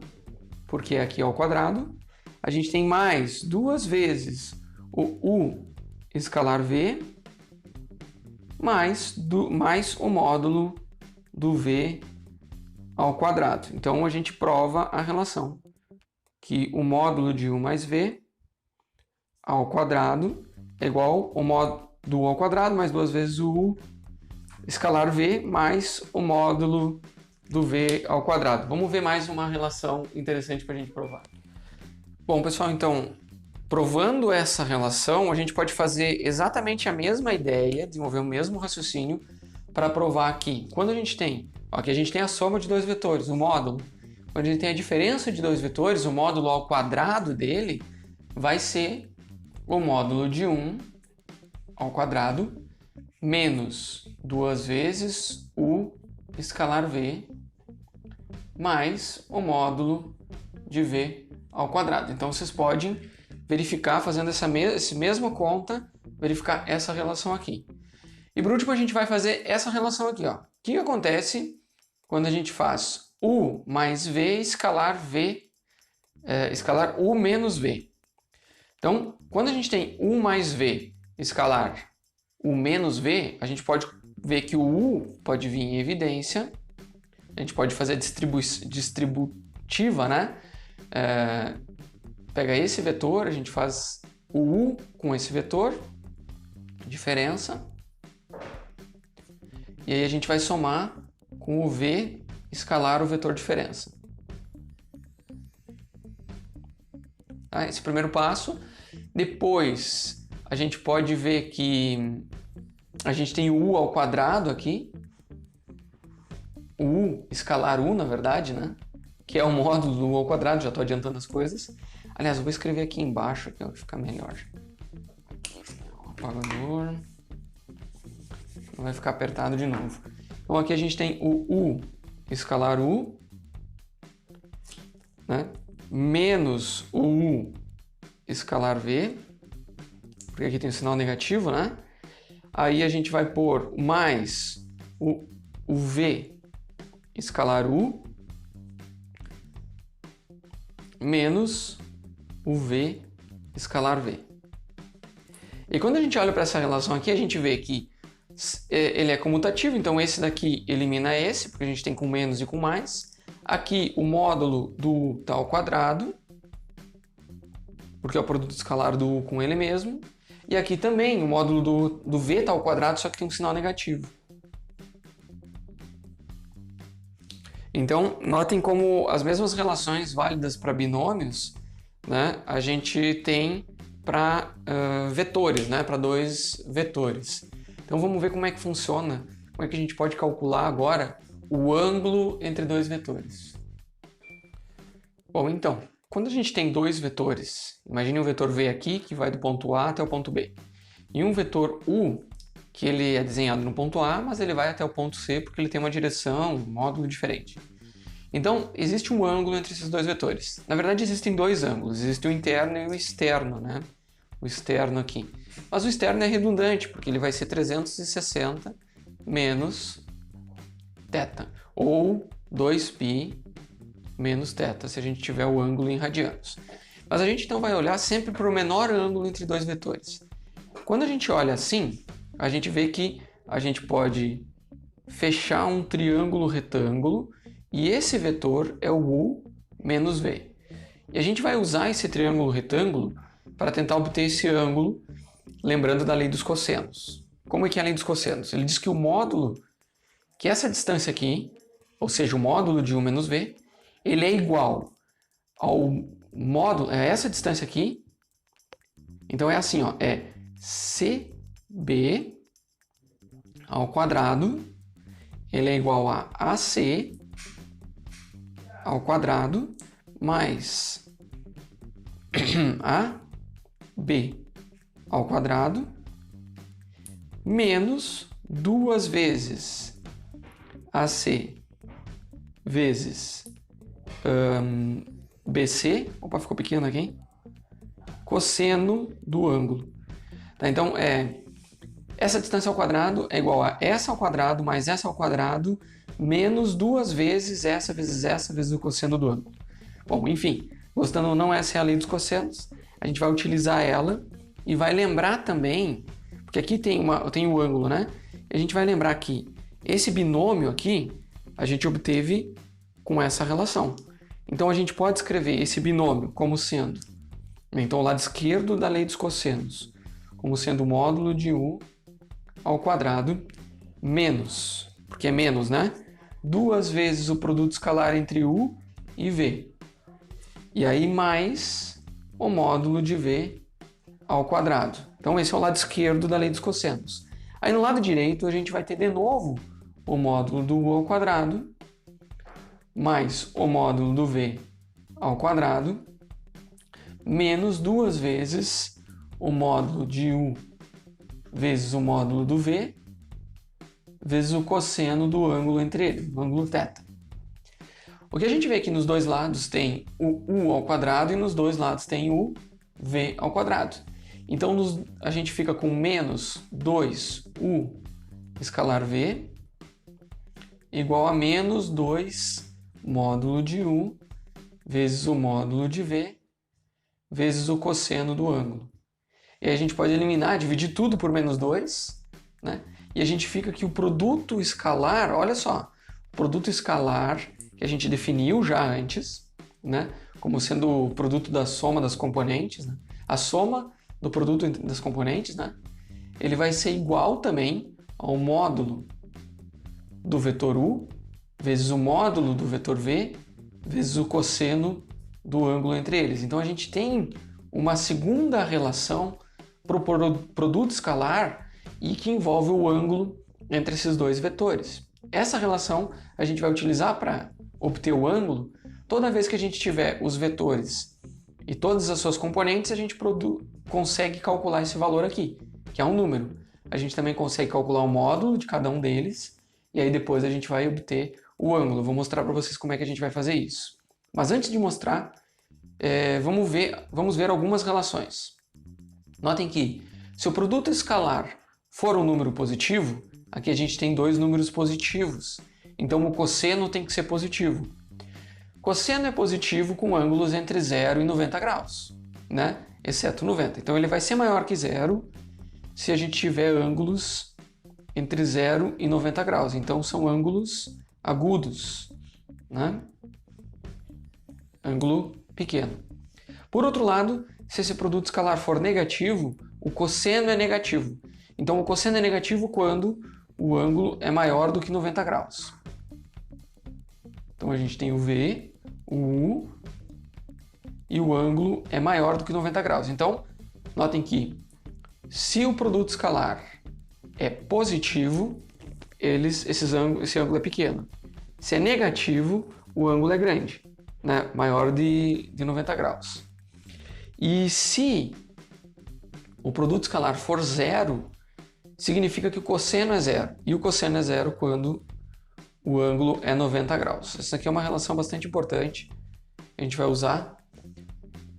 porque aqui é ao quadrado, a gente tem mais duas vezes o U escalar V, mais o módulo do V ao quadrado. Então, a gente prova a relação, que o módulo de U mais V ao quadrado é igual ao módulo do U ao quadrado mais duas vezes o U escalar V mais o módulo do V ao quadrado. Vamos ver mais uma relação interessante para a gente provar. Bom, pessoal, então, provando essa relação, a gente pode fazer exatamente a mesma ideia, desenvolver o mesmo raciocínio para provar aqui. Quando a gente tem, aqui a gente tem a soma de dois vetores, o módulo. Quando a gente tem a diferença de dois vetores, o módulo ao quadrado dele vai ser o módulo de 1 ao quadrado menos duas vezes o escalar V mais o módulo de V ao quadrado. Então, vocês podem verificar, fazendo essa mesma conta, verificar essa relação aqui. E por último, a gente vai fazer essa relação aqui, ó. O que acontece quando a gente faz U mais V escalar U menos V? Então, quando a gente tem U mais V escalar U menos V, a gente pode ver que o U pode vir em evidência, a gente pode fazer distributiva, né? Pega esse vetor, a gente faz o U com esse vetor, diferença, e aí a gente vai somar com o V escalar o vetor diferença. Tá? Esse é o primeiro passo. Depois, a gente pode ver que a gente tem o U ao quadrado aqui, o U escalar U, na verdade, né? Que é o módulo do U ao quadrado, já estou adiantando as coisas. Aliás, eu vou escrever aqui embaixo, que vai ficar melhor. Apagador. Não vai ficar apertado de novo. Então aqui a gente tem o U escalar U, né? Menos o U escalar V, porque aqui tem o sinal negativo, né? Aí a gente vai pôr mais o V escalar U menos o V escalar V. E quando a gente olha para essa relação aqui, a gente vê que ele é comutativo, então esse daqui elimina esse, porque a gente tem com menos e com mais. Aqui o módulo do U está ao quadrado, porque é o produto escalar do U com ele mesmo. E aqui também o módulo do V está ao quadrado, só que tem um sinal negativo. Então, notem como as mesmas relações válidas para binômios, né, a gente tem para vetores, né, para dois vetores. Então, vamos ver como é que funciona, como é que a gente pode calcular agora o ângulo entre dois vetores. Bom, então, quando a gente tem dois vetores, imagine um vetor V aqui, que vai do ponto A até o ponto B, e um vetor U, que ele é desenhado no ponto A, mas ele vai até o ponto C porque ele tem uma direção, um módulo diferente. Então, existe um ângulo entre esses dois vetores. Na verdade, existem dois ângulos, existe o interno e o externo, né? O externo aqui. Mas o externo é redundante, porque ele vai ser 360 menos θ, ou 2π menos θ, se a gente tiver o ângulo em radianos. Mas a gente então vai olhar sempre para o menor ângulo entre dois vetores. Quando a gente olha assim, a gente vê que a gente pode fechar um triângulo retângulo e esse vetor é o U menos V. E a gente vai usar esse triângulo retângulo para tentar obter esse ângulo, lembrando da lei dos cossenos. Como é que é a lei dos cossenos? Ele diz que o módulo, que essa distância aqui, ou seja, o módulo de U menos V, ele é igual ao módulo, é essa distância aqui. Então é assim, ó, é CB ao quadrado, ele é igual a AC ao quadrado mais AB ao quadrado menos 2 vezes AC vezes BC, opa, ficou pequeno aqui, hein? Cosseno do ângulo. Tá, então, essa distância ao quadrado é igual a essa ao quadrado mais essa ao quadrado menos 2 vezes essa vezes o cosseno do ângulo. Bom, enfim, gostando ou não, essa é a lei dos cossenos. A gente vai utilizar ela e vai lembrar também, porque aqui tem o ângulo, né? E a gente vai lembrar que esse binômio aqui a gente obteve com essa relação. Então a gente pode escrever esse binômio como sendo, então o lado esquerdo da lei dos cossenos, como sendo o módulo de U ao quadrado menos, porque é menos, né? 2 vezes o produto escalar entre U e V. E aí mais o módulo de V ao quadrado. Então esse é o lado esquerdo da lei dos cossenos. Aí no lado direito a gente vai ter de novo o módulo do U ao quadrado mais o módulo do V ao quadrado menos 2 vezes o módulo de U vezes o módulo do V vezes o cosseno do ângulo entre eles, o ângulo θ. O que a gente vê aqui nos dois lados tem o U ao quadrado e nos dois lados tem o V ao quadrado. Então a gente fica com menos 2U escalar V igual a menos 2 módulo de U vezes o módulo de V vezes o cosseno do ângulo. E aí a gente pode eliminar, dividir tudo por menos 2, né? E a gente fica que o produto escalar, olha só, o produto escalar que a gente definiu já antes, né? Como sendo o produto da soma das componentes, né? A soma do produto das componentes, né? Ele vai ser igual também ao módulo do vetor U vezes o módulo do vetor V vezes o cosseno do ângulo entre eles. Então a gente tem uma segunda relação para o produto escalar e que envolve o ângulo entre esses dois vetores. Essa relação a gente vai utilizar para obter o ângulo toda vez que a gente tiver os vetores e todas as suas componentes, a gente consegue calcular esse valor aqui, que é um número. A gente também consegue calcular o módulo de cada um deles e aí depois a gente vai obter o ângulo. Vou mostrar para vocês como é que a gente vai fazer isso. Mas antes de mostrar, vamos ver algumas relações. Notem que se o produto escalar for um número positivo, aqui a gente tem dois números positivos. Então o cosseno tem que ser positivo. Cosseno é positivo com ângulos entre 0 e 90 graus, né? Exceto 90. Então ele vai ser maior que 0 se a gente tiver ângulos entre 0 e 90 graus. Então são ângulos agudos, né? Ângulo pequeno. Por outro lado, se esse produto escalar for negativo, o cosseno é negativo. Então o cosseno é negativo quando o ângulo é maior do que 90 graus. Então a gente tem o V, o U e o ângulo é maior do que 90 graus. Então, notem que se o produto escalar é positivo, esse ângulo é pequeno. Se é negativo, o ângulo é grande, né? Maior de 90 graus. E se o produto escalar for zero, significa que o cosseno é zero. E o cosseno é zero quando o ângulo é 90 graus. Essa aqui é uma relação bastante importante que a gente vai usar,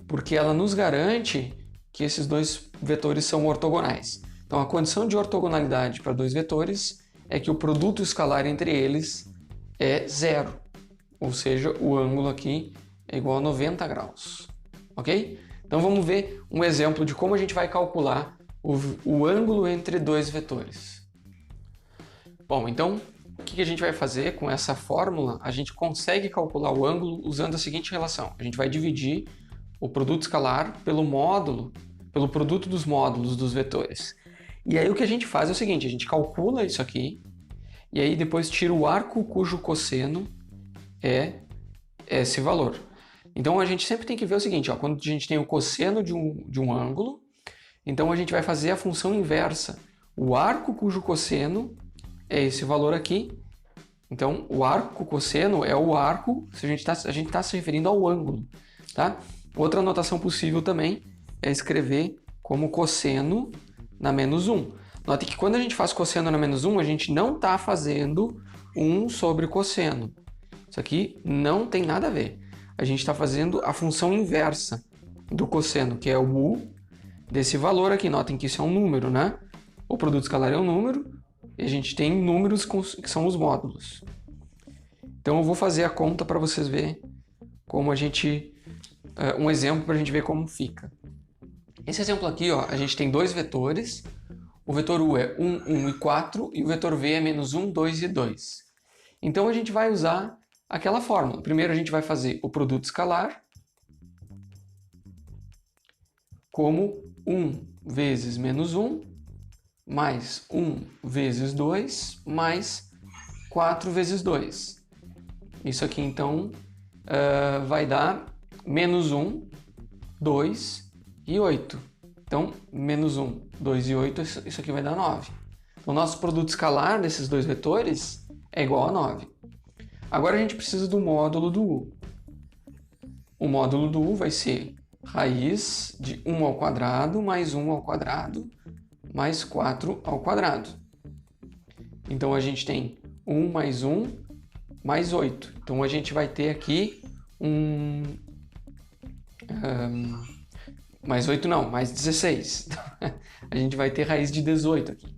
porque ela nos garante que esses dois vetores são ortogonais. Então a condição de ortogonalidade para dois vetores é que o produto escalar entre eles é zero. Ou seja, o ângulo aqui é igual a 90 graus. Ok? Então vamos ver um exemplo de como a gente vai calcular o ângulo entre dois vetores. Bom, então o que a gente vai fazer com essa fórmula? A gente consegue calcular o ângulo usando a seguinte relação. A gente vai dividir o produto escalar pelo produto dos módulos dos vetores. E aí o que a gente faz é o seguinte, a gente calcula isso aqui e aí depois tira o arco cujo cosseno é esse valor. Então a gente sempre tem que ver o seguinte, ó, quando a gente tem o cosseno de um ângulo, então a gente vai fazer a função inversa. O arco cujo cosseno é esse valor aqui. Então o arco cosseno é o arco, a gente tá se referindo ao ângulo. Tá? Outra anotação possível também é escrever como cosseno na menos 1. Note que quando a gente faz cosseno na menos 1, a gente não está fazendo 1 sobre cosseno. Isso aqui não tem nada a ver. A gente está fazendo a função inversa do cosseno, que é o u desse valor aqui. Notem que isso é um número, né? O produto escalar é um número e a gente tem números que são os módulos. Então eu vou fazer a conta para vocês verem como a gente... um exemplo para a gente ver como fica. Esse exemplo aqui, ó, a gente tem dois vetores. O vetor u é 1, 1 e 4 e o vetor v é menos 1, 2 e 2. Então a gente vai usar aquela fórmula. Primeiro a gente vai fazer o produto escalar como 1 vezes menos 1 mais 1 vezes 2 mais 4 vezes 2. Isso aqui então vai dar menos 1, 2 e 8. Então, menos 1, 2 e 8, isso aqui vai dar 9. Então, o nosso produto escalar desses dois vetores é igual a 9. Agora a gente precisa do módulo do u. O módulo do u vai ser raiz de 1 ao quadrado mais 1 ao quadrado mais 4 ao quadrado. Então, a gente tem 1 mais 1 mais 8. Então, a gente vai ter aqui mais 8 não, mais 16. A gente vai ter raiz de 18 aqui.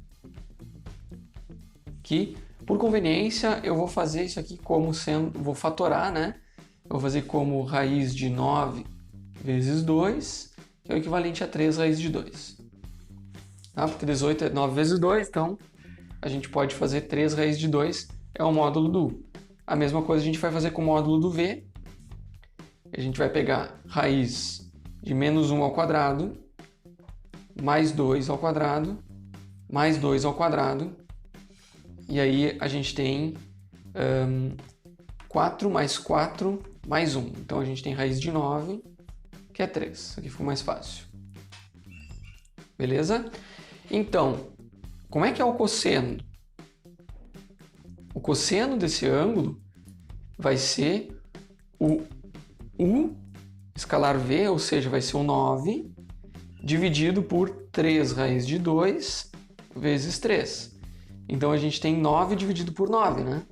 Que, por conveniência, eu vou fazer isso aqui como sendo... Vou fatorar, né? Eu vou fazer como raiz de 9 vezes 2, que é o equivalente a 3 raiz de 2. Tá? Porque 18 é 9 vezes 2, então a gente pode fazer 3 raiz de 2, é o módulo do u. A mesma coisa a gente vai fazer com o módulo do v. A gente vai pegar raiz de menos 1 ao quadrado, mais 2 ao quadrado, mais 2 ao quadrado. E aí a gente tem 4 mais 4 mais 1. Então a gente tem raiz de 9, que é 3. Isso aqui ficou mais fácil. Beleza? Então, como é que é o cosseno? O cosseno desse ângulo vai ser o u escalar v, ou seja, vai ser o 9, dividido por 3 raiz de 2 vezes 3. Então, a gente tem 9 dividido por 9, né?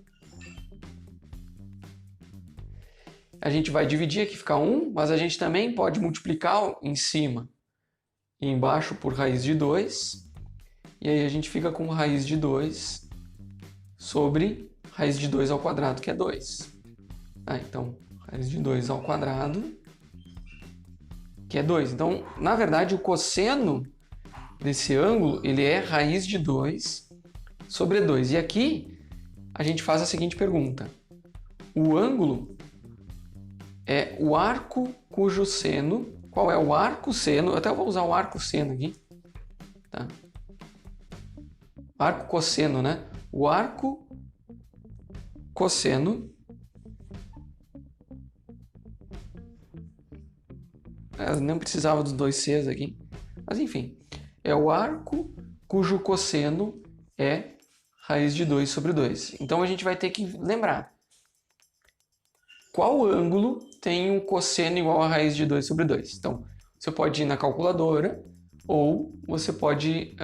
A gente vai dividir aqui, ficar 1, mas a gente também pode multiplicar em cima e embaixo por raiz de 2. E aí a gente fica com raiz de 2 sobre raiz de 2 ao quadrado, que é 2. Então, raiz de 2 ao quadrado, que é 2. Então, na verdade, o cosseno desse ângulo, ele é raiz de 2 sobre 2. E aqui, a gente faz a seguinte pergunta. O ângulo é o arco cujo seno... Qual é o arco seno? Eu até vou usar o arco seno aqui. Tá? Arco cosseno, né? O arco cosseno... Eu não precisava dos dois Cs aqui. Mas enfim, é o arco cujo cosseno é raiz de 2 sobre 2. Então a gente vai ter que lembrar. Qual ângulo tem um cosseno igual a raiz de 2 sobre 2? Então, você pode ir na calculadora ou você pode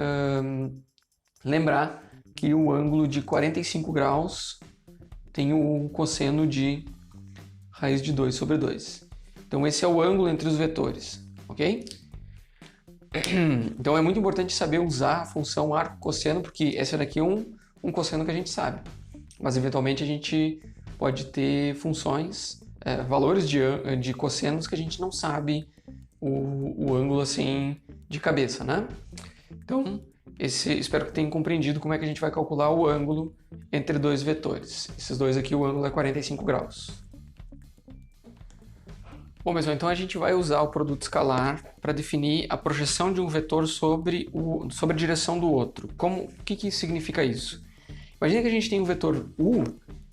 lembrar que o ângulo de 45 graus tem o cosseno de raiz de 2 sobre 2. Então, esse é o ângulo entre os vetores, ok? Então, é muito importante saber usar a função arco-cosseno, porque esse daqui é um cosseno que a gente sabe. Mas, eventualmente, a gente pode ter funções, valores de cossenos que a gente não sabe o ângulo assim de cabeça, né? Então, espero que tenham compreendido como é que a gente vai calcular o ângulo entre dois vetores. Esses dois aqui, o ângulo é 45 graus. Bom, pessoal, então a gente vai usar o produto escalar para definir a projeção de um vetor sobre a direção do outro. O que significa isso? Imagina que a gente tem um vetor u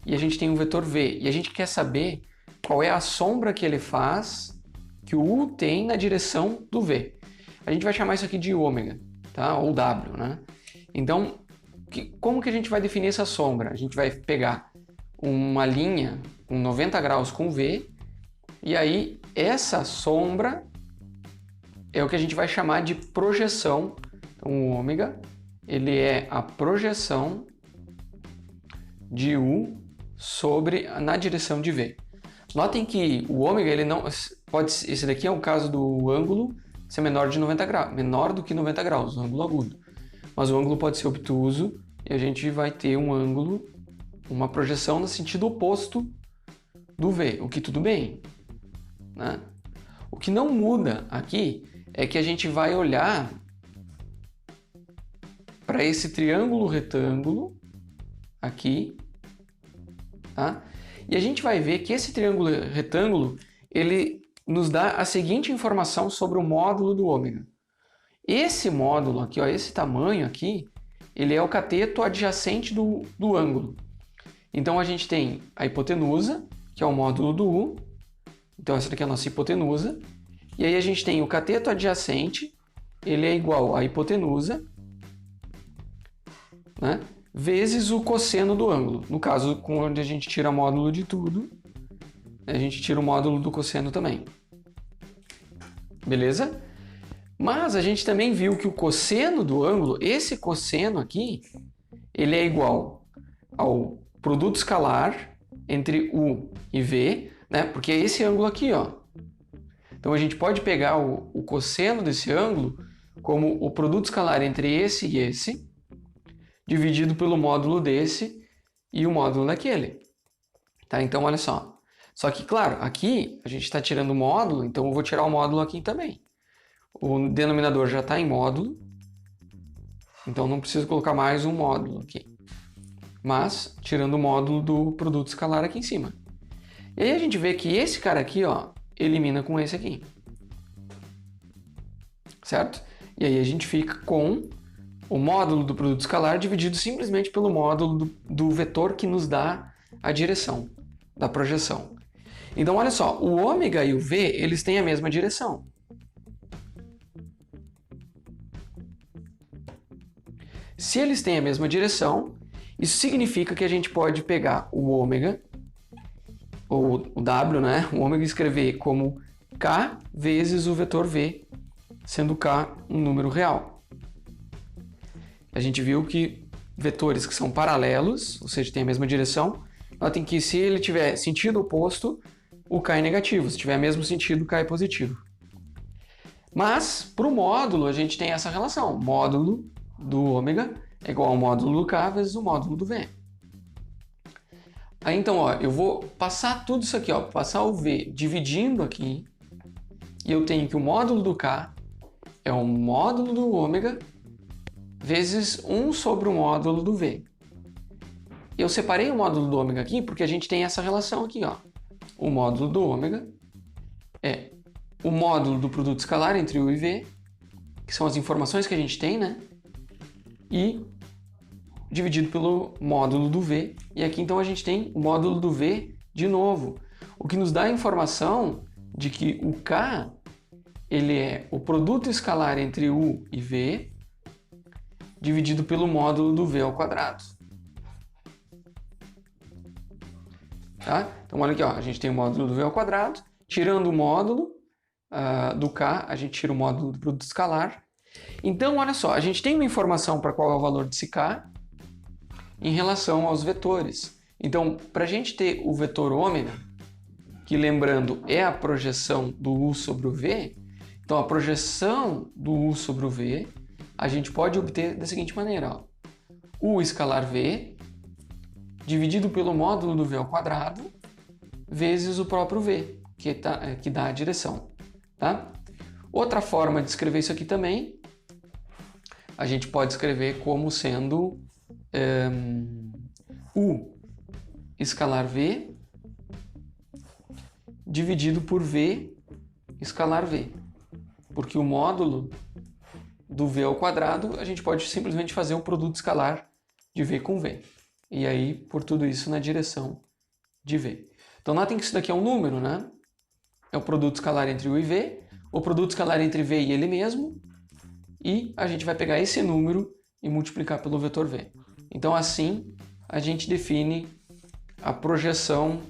e a gente tem um vetor v, e a gente quer saber qual é a sombra que ele faz, que o u tem na direção do v. A gente vai chamar isso aqui de ômega, tá? Ou w, né? Então, como que a gente vai definir essa sombra? A gente vai pegar uma linha com 90 graus com v, e aí essa sombra é o que a gente vai chamar de projeção. Então, o ômega, ele é a projeção de u na direção de v. Notem que o ômega, ele não pode, esse daqui é o caso do ângulo ser menor de 90 graus, menor do que 90 graus, o ângulo agudo. Mas o ângulo pode ser obtuso e a gente vai ter um ângulo, uma projeção no sentido oposto do v, o que tudo bem, né? O que não muda aqui é que a gente vai olhar para esse triângulo retângulo aqui, tá? E a gente vai ver que esse triângulo retângulo, ele nos dá a seguinte informação sobre o módulo do ômega. Esse módulo aqui, ó, esse tamanho aqui, ele é o cateto adjacente do ângulo. Então a gente tem a hipotenusa, que é o módulo do u. Então essa daqui é a nossa hipotenusa. E aí a gente tem o cateto adjacente, ele é igual à hipotenusa, né, vezes o cosseno do ângulo. No caso, onde a gente tira módulo de tudo, a gente tira o módulo do cosseno também. Beleza? Mas a gente também viu que o cosseno do ângulo, esse cosseno aqui, ele é igual ao produto escalar entre u e v, né? Porque é esse ângulo aqui, ó. Então a gente pode pegar o cosseno desse ângulo como o produto escalar entre esse e esse, dividido pelo módulo desse e o módulo daquele. Tá? Então olha só. Só que, claro, aqui a gente está tirando o módulo, então eu vou tirar o módulo aqui também. O denominador já está em módulo, então não preciso colocar mais um módulo aqui. Mas, tirando o módulo do produto escalar aqui em cima. E aí a gente vê que esse cara aqui, ó, elimina com esse aqui. Certo? E aí a gente fica com o módulo do produto escalar dividido simplesmente pelo módulo do vetor que nos dá a direção da projeção. Então, olha só, o ômega e o v, eles têm a mesma direção. Se eles têm a mesma direção, isso significa que a gente pode pegar o ômega, ou o w, né? O ômega escrever como k vezes o vetor v, sendo k um número real. A gente viu que vetores que são paralelos, ou seja, têm a mesma direção, notem que se ele tiver sentido oposto, o k é negativo. Se tiver o mesmo sentido, o k é positivo. Mas, para o módulo, a gente tem essa relação. Módulo do ômega é igual ao módulo do k vezes o módulo do v. Aí, então, ó, eu vou passar tudo isso aqui, ó, passar o v dividindo aqui, e eu tenho que o módulo do k é o módulo do ômega vezes 1 sobre o módulo do v. Eu separei o módulo do ômega aqui porque a gente tem essa relação aqui, ó. O módulo do ômega é o módulo do produto escalar entre u e v, que são as informações que a gente tem, né? E dividido pelo módulo do v. E aqui então a gente tem o módulo do v de novo, o que nos dá a informação de que o k ele é o produto escalar entre u e v dividido pelo módulo do v ao quadrado. Tá? Então olha aqui, ó, a gente tem o módulo do v ao quadrado, tirando o módulo do k, a gente tira o módulo do produto escalar. Então olha só, a gente tem uma informação para qual é o valor desse k em relação aos vetores. Então, para a gente ter o vetor ômega, que lembrando é a projeção do u sobre o v, então a projeção do u sobre o v, a gente pode obter da seguinte maneira, ó. U escalar v dividido pelo módulo do v ao quadrado vezes o próprio v, que dá a direção. Tá? Outra forma de escrever isso aqui também, a gente pode escrever como sendo U escalar v dividido por v escalar v. Porque o módulo do v ao quadrado, a gente pode simplesmente fazer o produto escalar de v com v. e aí por tudo isso na direção de V. Então notem que isso daqui é um número, né? É o produto escalar entre U e V, o produto escalar entre V e ele mesmo, e a gente vai pegar esse número e multiplicar pelo vetor V. Então assim a gente define a projeção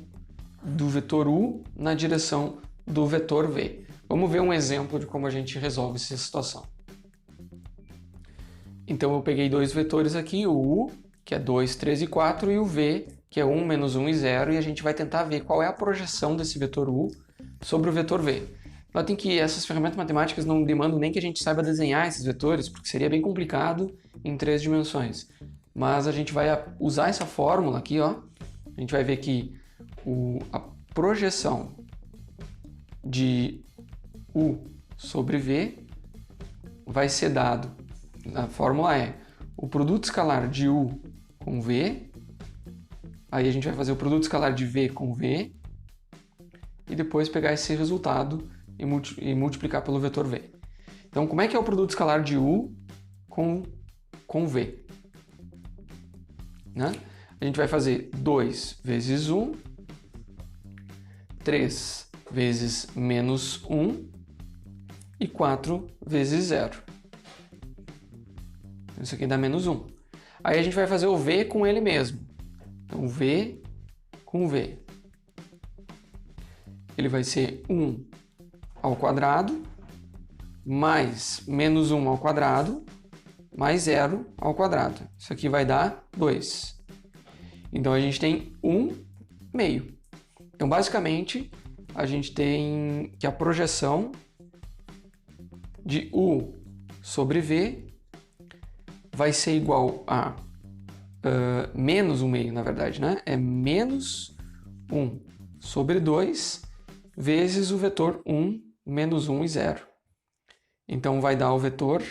do vetor U na direção do vetor V. Vamos ver um exemplo de como a gente resolve essa situação. Então eu peguei dois vetores aqui, o U, que é 2, 3 e 4, e o V, que é 1, menos 1 e 0, e a gente vai tentar ver qual é a projeção desse vetor U sobre o vetor V. Notem que essas ferramentas matemáticas não demandam nem que a gente saiba desenhar esses vetores, porque seria bem complicado em 3 dimensões. Mas a gente vai usar essa fórmula aqui, ó. A gente vai ver que a projeção de U sobre V vai ser dado. A fórmula é o produto escalar de U com V, aí a gente vai fazer o produto escalar de V com V, e depois pegar esse resultado e multiplicar pelo vetor V. Então, como é que é o produto escalar de U com V? Né? A gente vai fazer 2 vezes 1, 3 vezes menos 1 e 4 vezes 0. Isso aqui dá menos 1. Aí a gente vai fazer o V com ele mesmo. Então, V com V. Ele vai ser 1 ao quadrado, mais menos 1 ao quadrado, mais 0 ao quadrado. Isso aqui vai dar 2. Então, a gente tem 1 meio. Então, basicamente, a gente tem que a projeção de U sobre V vai ser igual a menos 1 meio, na verdade, né? É menos 1 sobre 2 vezes o vetor 1, menos 1 e 0. Então, vai dar o vetor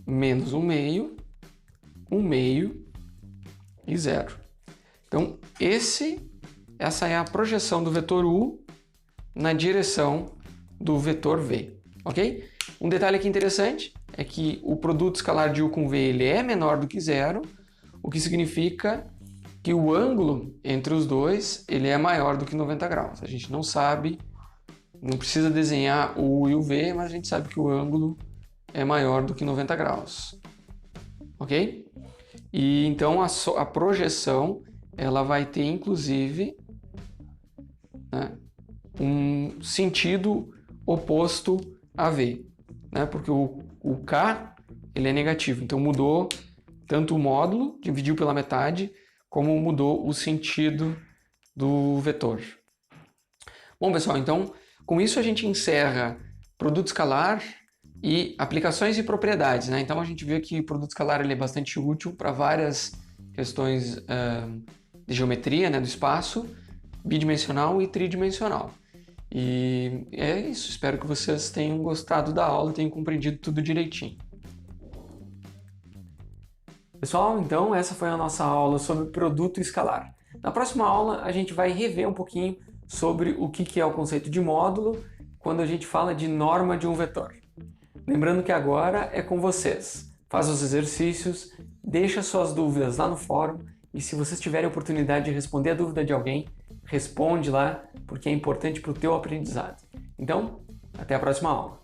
menos 1 meio e 0. Então, essa é a projeção do vetor U na direção do vetor V, ok? Um detalhe aqui interessante é que o produto escalar de U com V ele é menor do que 0, o que significa que o ângulo entre os dois ele é maior do que 90 graus. A gente não sabe, não precisa desenhar o U e o V, mas a gente sabe que o ângulo é maior do que 90 graus, ok? E então a projeção ela vai ter inclusive, né, um sentido oposto a V, né? Porque o K ele é negativo, então mudou tanto o módulo, dividiu pela metade, como mudou o sentido do vetor. Bom, pessoal, então com isso a gente encerra produto escalar e aplicações e propriedades, né? Então a gente vê que o produto escalar ele é bastante útil para várias questões de geometria, né, do espaço, bidimensional e tridimensional. E é isso, espero que vocês tenham gostado da aula, tenham compreendido tudo direitinho. Pessoal, então essa foi a nossa aula sobre produto escalar. Na próxima aula a gente vai rever um pouquinho sobre o que é o conceito de módulo quando a gente fala de norma de um vetor. Lembrando que agora é com vocês. Faz os exercícios, deixa suas dúvidas lá no fórum e se vocês tiverem a oportunidade de responder a dúvida de alguém, responde lá porque é importante para o teu aprendizado. Então, até a próxima aula.